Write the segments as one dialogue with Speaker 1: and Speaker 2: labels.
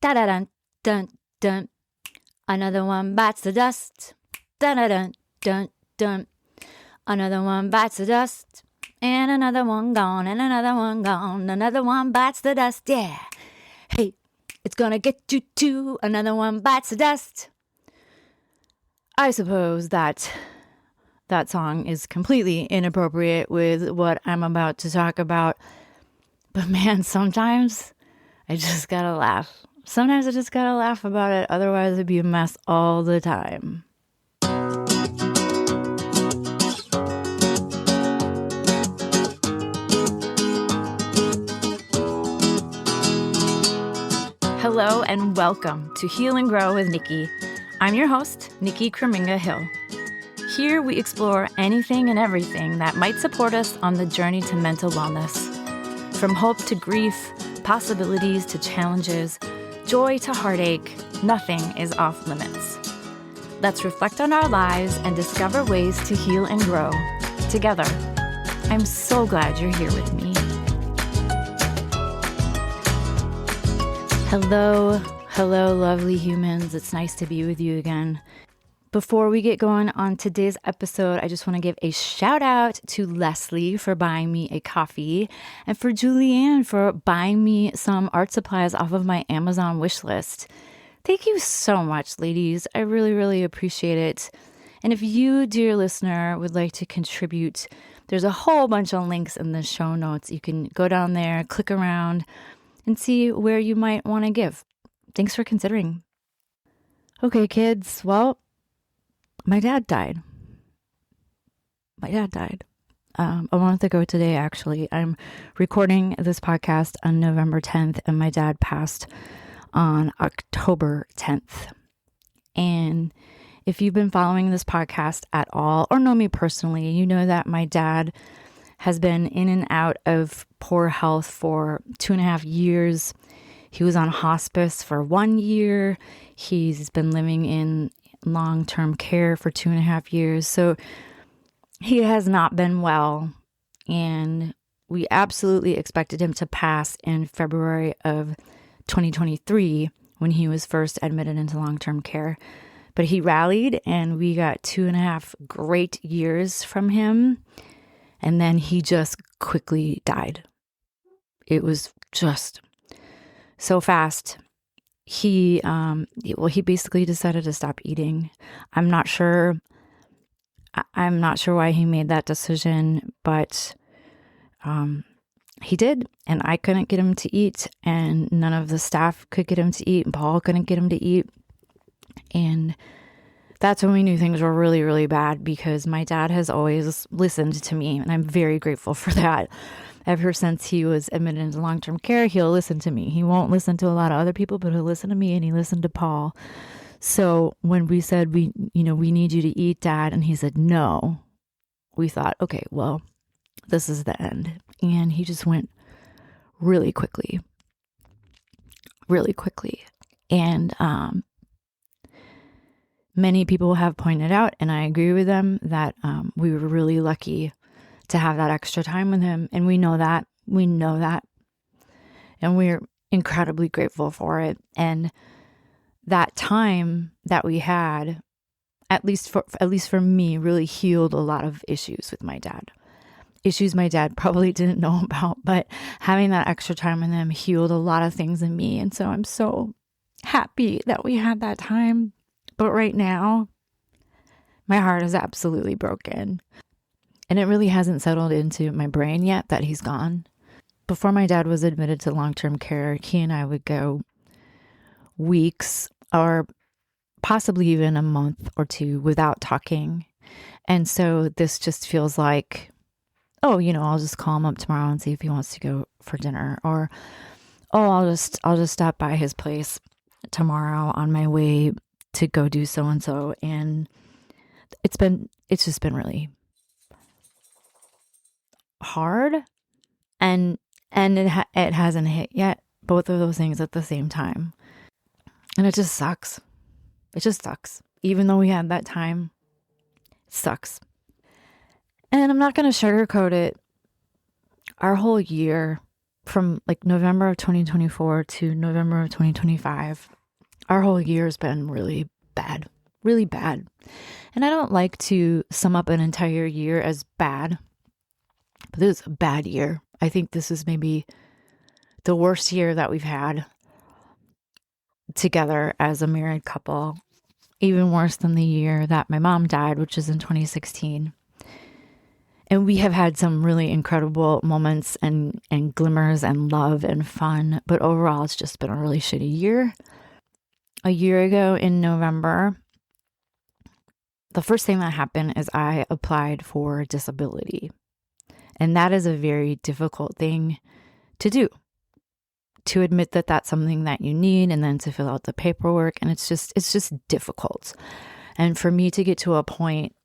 Speaker 1: Da-da-dun, dun, dun. Another one bites the dust. Da-da-dun, dun, dun. Another one bites the dust. And another one gone, and another one gone. Another one bites the dust, yeah. Hey, it's gonna get you too. Another one bites the dust. I suppose that song is completely inappropriate with what I'm about to talk about. But man, sometimes I just gotta laugh. Sometimes I just gotta laugh about it. Otherwise, it'd be a mess all the time. Hello and welcome to Heal and Grow with Nikki. I'm your host, Nikki Kreminga Hill. Here we explore anything and everything that might support us on the journey to mental wellness. From hope to grief, possibilities to challenges, joy to heartache, nothing is off limits. Let's reflect on our lives and discover ways to heal and grow together. I'm so glad you're here with me. Hello, lovely humans. It's nice to be with you again. Before we get going on today's episode, I just want to give a shout out to Leslie for buying me a coffee and for Julianne for buying me some art supplies off of my Amazon wish list. Thank you so much, ladies. I really, really appreciate it. And if you, dear listener, would like to contribute, there's a whole bunch of links in the show notes. You can go down there, click around, and see where you might want to give. Thanks for considering. Okay, kids. Well, my dad died. A month ago today, actually. I'm recording this podcast on November 10th, and my dad passed on October 10th. And if you've been following this podcast at all, or know me personally, you know that my dad has been in and out of poor health for 2.5 years. He was on hospice for 1 year. He's been living in long-term care for 2.5 years. So he has not been well. And we absolutely expected him to pass in February of 2023 when he was first admitted into long-term care. But he rallied and we got 2.5 great years from him. And then he just quickly died. It was just so fast. He basically decided to stop eating. I'm not sure why he made that decision, but he did, and I couldn't get him to eat, and none of the staff could get him to eat, and Paul couldn't get him to eat. And that's when we knew things were really, really bad, because my dad has always listened to me, and I'm very grateful for that. Ever since he was admitted into long-term care, he'll listen to me. He won't listen to a lot of other people, but he'll listen to me, and he listened to Paul. So when we said, we need you to eat, Dad, and he said no, we thought, okay, well, this is the end. And he just went really quickly. And many people have pointed out, and I agree with them, that we were really lucky to have that extra time with him. And we know that. And we're incredibly grateful for it. And that time that we had, at least for me, really healed a lot of issues with my dad. Issues my dad probably didn't know about, but having that extra time with him healed a lot of things in me. And so I'm so happy that we had that time. But right now, my heart is absolutely broken. And it really hasn't settled into my brain yet that he's gone. Before my dad was admitted to long-term care, he and I would go weeks or possibly even a month or two without talking. And so this just feels like, I'll just call him up tomorrow and see if he wants to go for dinner. Or, I'll just stop by his place tomorrow on my way to go do so-and-so. And it's just been really hard, and it hasn't hit yet, both of those things at the same time, and it just sucks. Even though we had that time, it sucks. And I'm not going to sugarcoat it. Our whole year from like November of 2024 to November of 2025, our whole year has been really bad, really bad. And I don't like to sum up an entire year as bad, but this is a bad year. I think this is maybe the worst year that we've had together as a married couple, even worse than the year that my mom died, which is in 2016. And we have had some really incredible moments and glimmers and love and fun, but overall it's just been a really shitty year. A year ago in November, the first thing that happened is I applied for disability. And that is a very difficult thing to do, to admit that that's something that you need and then to fill out the paperwork. And it's just difficult. And for me to get to a point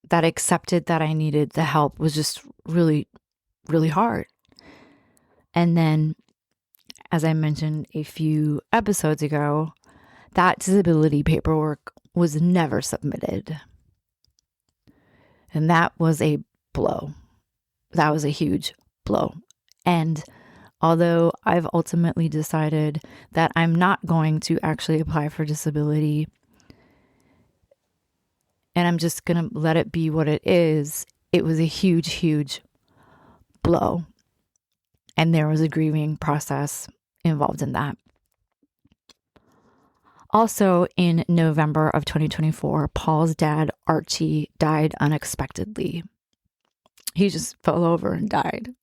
Speaker 1: that accepted that I needed the help was just really, really hard. And then, as I mentioned a few episodes ago, that disability paperwork was never submitted. And that was a blow. That was a huge blow. And although I've ultimately decided that I'm not going to actually apply for disability, and I'm just going to let it be what it is, it was a huge, huge blow. And there was a grieving process involved in that. Also, in November of 2024, Paul's dad, Archie, died unexpectedly. He just fell over and died.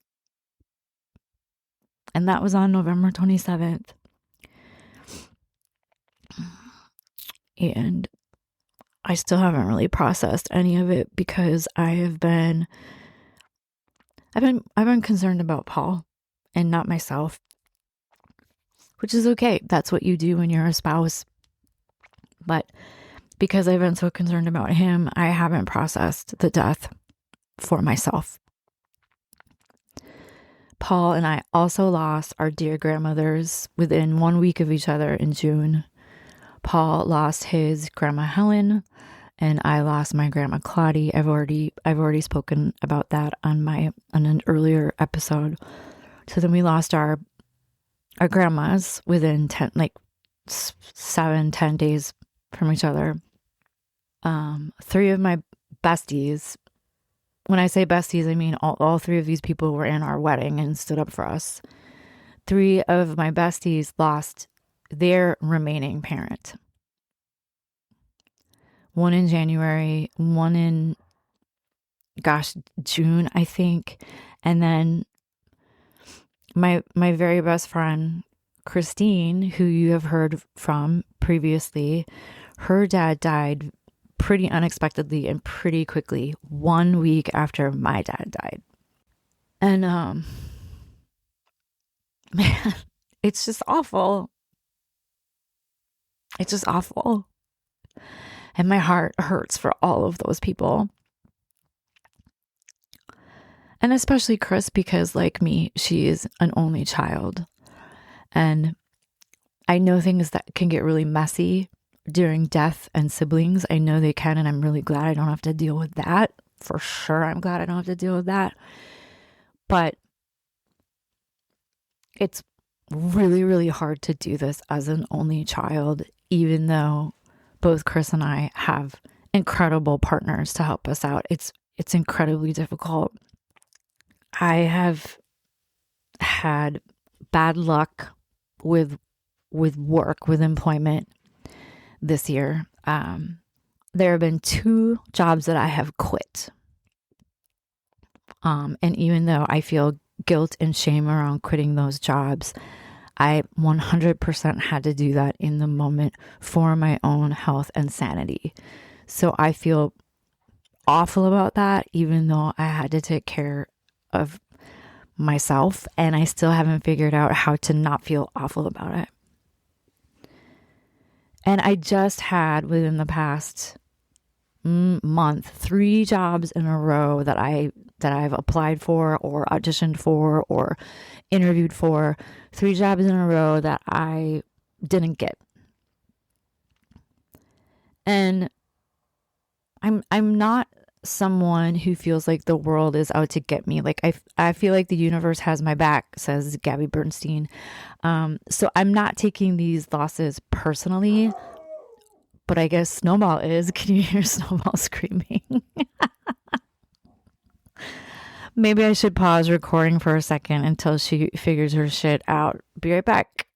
Speaker 1: And that was on November 27th. And I still haven't really processed any of it because I've been concerned about Paul and not myself, which is okay. That's what you do when you're a spouse. But because I've been so concerned about him, I haven't processed the death for myself. Paul and I also lost our dear grandmothers within 1 week of each other in June. Paul lost his grandma Helen, and I lost my grandma Claudie. I've already spoken about that on an earlier episode. So then we lost our grandmas within 7-10 days from each other. 3 of my besties, when I say besties, I mean all 3 of these people were in our wedding and stood up for us. 3 of my besties lost their remaining parent. 1 in January, 1 in, June, I think. And then my very best friend, Christine, who you have heard from previously, her dad died pretty unexpectedly and pretty quickly, 1 week after my dad died. And man, it's just awful. It's just awful. And my heart hurts for all of those people. And especially Chris, because like me, she is an only child. And I know things that can get really messy during death and siblings. I know they can, and I'm really glad I don't have to deal with that. For sure, I'm glad I don't have to deal with that. But it's really, really hard to do this as an only child, even though both Chris and I have incredible partners to help us out. It's incredibly difficult. I have had bad luck with work, with employment this year. There have been 2 jobs that I have quit. And even though I feel guilt and shame around quitting those jobs, I 100% had to do that in the moment for my own health and sanity. So I feel awful about that, even though I had to take care of myself, and I still haven't figured out how to not feel awful about it. And I just had, within the past month, 3 jobs in a row that I've applied for or auditioned for or interviewed for. 3 jobs in a row that I didn't get. And I'm not someone who feels like the world is out to get me. Like I feel like the universe has my back, says Gabby Bernstein. So I'm not taking these losses personally, but I guess Snowball is. Can you hear Snowball screaming? Maybe I should pause recording for a second until she figures her shit out. Be right back.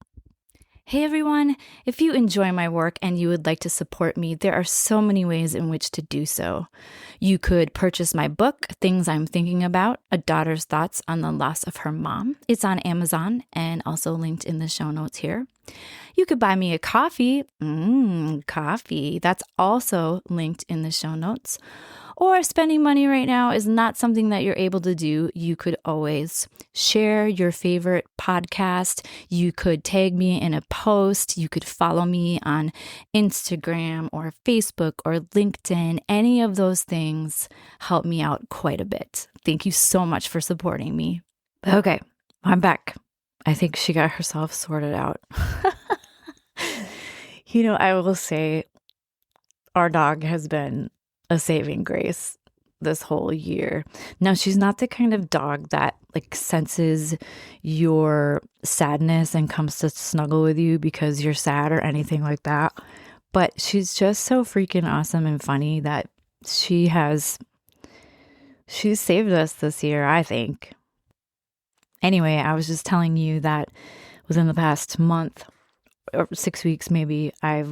Speaker 1: Hey everyone, if you enjoy my work and you would like to support me, there are so many ways in which to do so. You could purchase my book, Things I'm Thinking About, A Daughter's Thoughts on the Loss of Her Mom. It's on Amazon and also linked in the show notes here. You could buy me a coffee. Coffee. That's also linked in the show notes. Or spending money right now is not something that you're able to do. You could always share your favorite podcast. You could tag me in a post. You could follow me on Instagram or Facebook or LinkedIn. Any of those things help me out quite a bit. Thank you so much for supporting me. Okay, I'm back. I think she got herself sorted out. I will say our dog has been a saving grace this whole year. Now, she's not the kind of dog that senses your sadness and comes to snuggle with you because you're sad or anything like that. But she's just so freaking awesome and funny that she's saved us this year, I think. Anyway, I was just telling you that within the past month or 6 weeks, maybe, I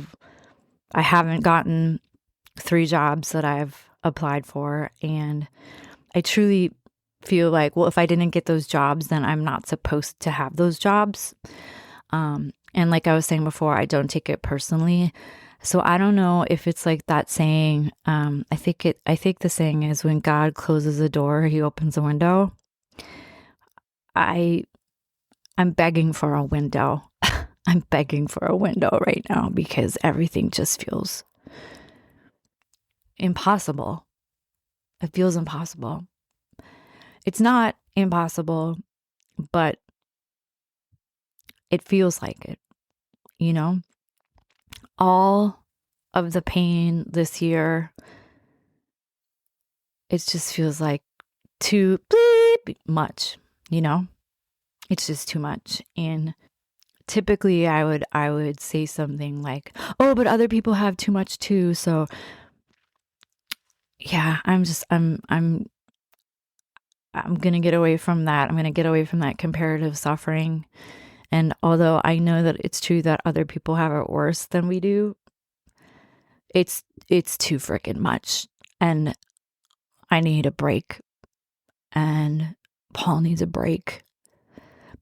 Speaker 1: haven't gotten 3 jobs that I've applied for. And I truly feel like, well, if I didn't get those jobs, then I'm not supposed to have those jobs. And like I was saying before, I don't take it personally. So I don't know if it's like that saying. I think the saying is, when God closes a door, he opens a window. I'm begging for a window. I'm begging for a window right now because everything just feels impossible. It feels impossible. It's not impossible, but it feels like it, all of the pain this year, it just feels like too much, it's just too much. And typically I would say something like, oh, but other people have too much too. So yeah, I'm going to get away from that. I'm going to get away from that comparative suffering. And although I know that it's true that other people have it worse than we do, it's too freaking much. And I need a break. And Paul needs a break.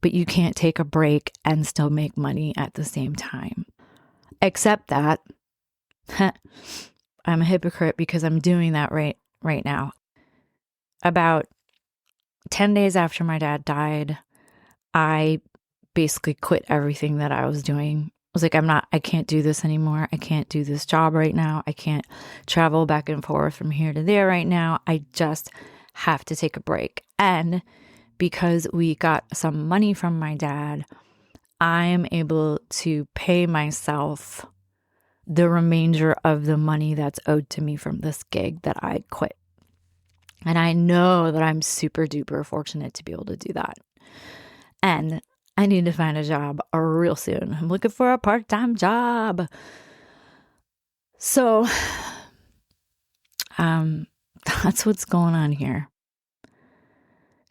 Speaker 1: But you can't take a break and still make money at the same time. Except that I'm a hypocrite because I'm doing that right now. About 10 days after my dad died, I basically quit everything that I was doing. I was like, I can't do this anymore. I can't do this job right now. I can't travel back and forth from here to there right now. I just have to take a break. And because we got some money from my dad, I'm able to pay myself the remainder of the money that's owed to me from this gig that I quit. And I know that I'm super duper fortunate to be able to do that. And I need to find a job real soon. I'm looking for a part-time job. So, that's what's going on here.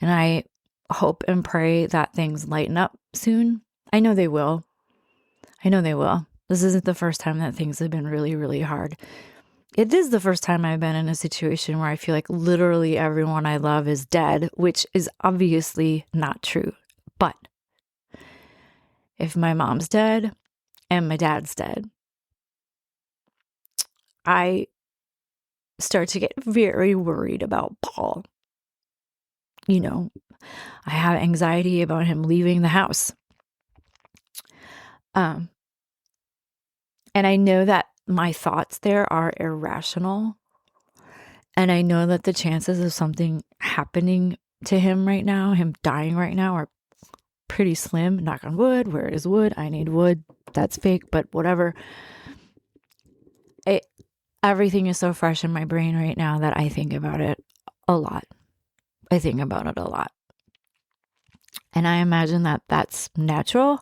Speaker 1: And I hope and pray that things lighten up soon. I know they will. This isn't the first time that things have been really, really hard. It is the first time I've been in a situation where I feel like literally everyone I love is dead, which is obviously not true. But if my mom's dead and my dad's dead, I start to get very worried about Paul. I have anxiety about him leaving the house. And I know that my thoughts there are irrational. And I know that the chances of something happening to him right now, him dying right now, are pretty slim. Knock on wood. Where is wood? I need wood. That's fake, but whatever. everything is so fresh in my brain right now that I think about it a lot. I think about it a lot. And I imagine that that's natural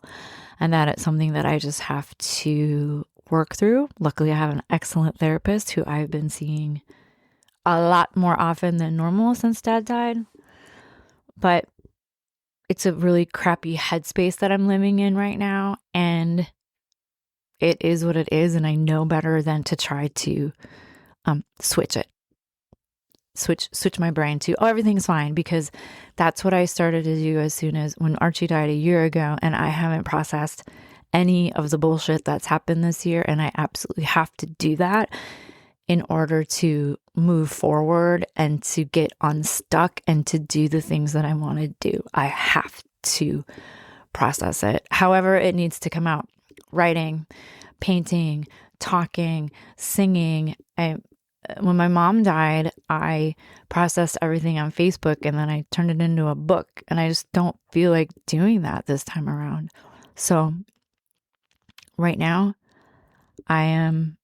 Speaker 1: and that it's something that I just have to work through. Luckily, I have an excellent therapist who I've been seeing a lot more often than normal since Dad died. But it's a really crappy headspace that I'm living in right now. And it is what it is. And I know better than to try to switch it. Switch my brain to, oh, everything's fine, because that's what I started to do as soon as when Archie died a year ago, and I haven't processed any of the bullshit that's happened this year, and I absolutely have to do that in order to move forward and to get unstuck and to do the things that I want to do. I have to process it. However, it needs to come out. Writing, painting, talking, singing. When my mom died, I processed everything on Facebook and then I turned it into a book, and I just don't feel like doing that this time around. So right now, I am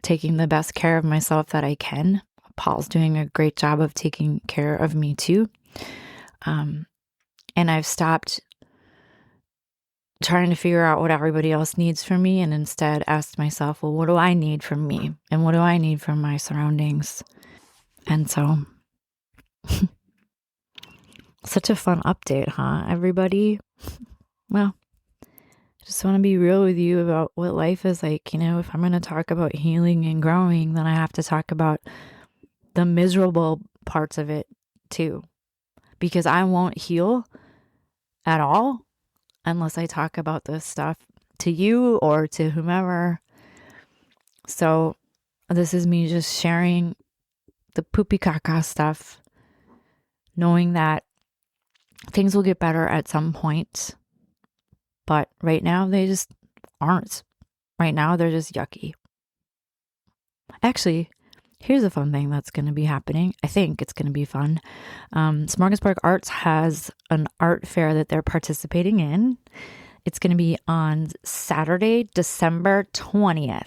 Speaker 1: taking the best care of myself that I can. Paul's doing a great job of taking care of me too. And I've stopped trying to figure out what everybody else needs from me and instead asked myself, well, what do I need from me? And what do I need from my surroundings? And so, such a fun update, huh, everybody? Well, I just want to be real with you about what life is like. If I'm going to talk about healing and growing, then I have to talk about the miserable parts of it too. Because I won't heal at all unless I talk about this stuff to you or to whomever. So this is me just sharing the poopy caca stuff, knowing that things will get better at some point. But right now, they just aren't. Right now, they're just yucky. Actually, here's a fun thing that's going to be happening. I think it's going to be fun. Smorgasburg Arts has an art fair that they're participating in. It's going to be on Saturday, December 20th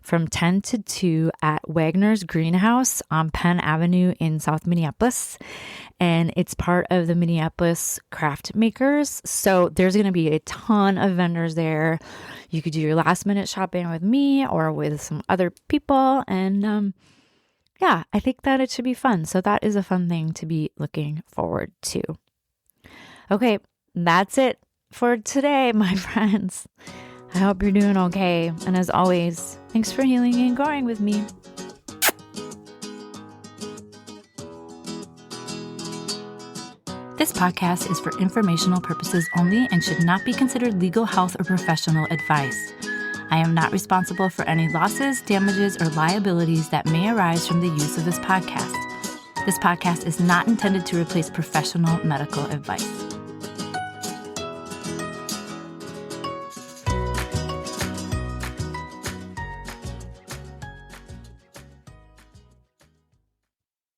Speaker 1: from 10 to 2 at Wagner's Greenhouse on Penn Avenue in South Minneapolis. And it's part of the Minneapolis Craft Makers. So there's going to be a ton of vendors there. You could do your last minute shopping with me or with some other people. And yeah, I think that it should be fun. So that is a fun thing to be looking forward to. Okay, that's it for today, my friends. I hope you're doing okay. And as always, thanks for healing and growing with me. This podcast is for informational purposes only and should not be considered legal, health, or professional advice. I am not responsible for any losses, damages, or liabilities that may arise from the use of this podcast. This podcast is not intended to replace professional medical advice.